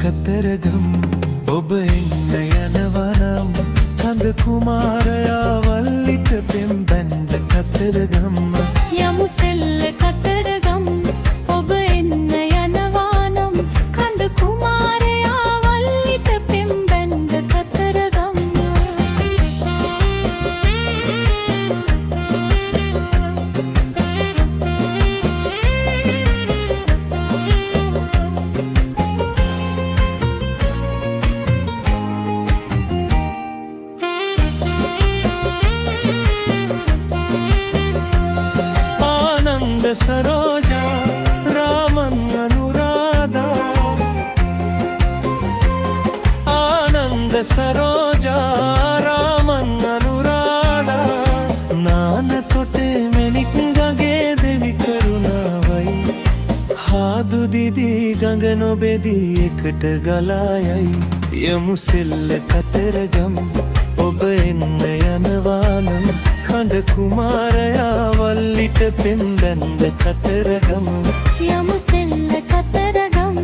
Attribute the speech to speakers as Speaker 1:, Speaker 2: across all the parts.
Speaker 1: කතරගම ඔබ එන්න යනවනම් කඳ කුමාරයා වල්ලිට පෙම් බැන්ද කතරගම
Speaker 2: යමු සෙල්ල කතරගම ඔබ එන්න යනවනම් කඳ කුමාරයා වල්ලිට පෙම් බැන්ද කතරගම
Speaker 1: सरोजा रामन अनुराधा आनंद सरोजा रामन अनुराधा नान तोटे मेनिक गगे देवी करुणावई हादु दीदी गंग नोबेदी එකට ගලායයි යමු සෙල්ල කතරගම ඔබ එන්න යනවානම් කඳ කුමාරයා වල්ලිට පෙම් බැන්ද කතරගම
Speaker 2: යමු සෙල්ල කතරගම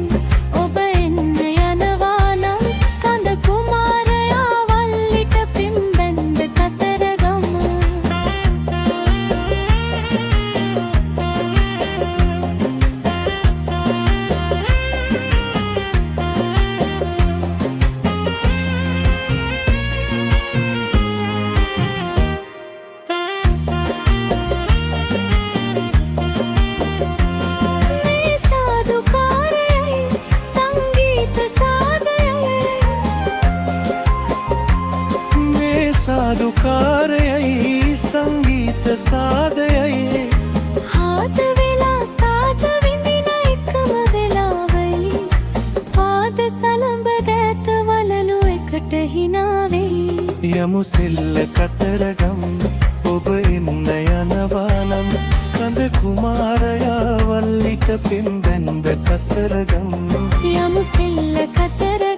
Speaker 2: ඔබ එන්න යනවනම් කඳ කුමාරයා වල්ලිට පෙම් බැන්ද කතරගම
Speaker 1: සාදුකාරයයි සංගීත සාදයයි
Speaker 2: හාත වෙලා සාද විඳින එකම වෙලාවයි පාද සලඹ දෑත වලලු එකට හිනාවෙයි
Speaker 1: යමු සෙල්ල කතරගම ඔබ එන්න යනවානම් කඳ කුමාරයා වල්ලිට පෙම් බැන්ද කතරගම
Speaker 2: යමු සෙල්ල කතරගම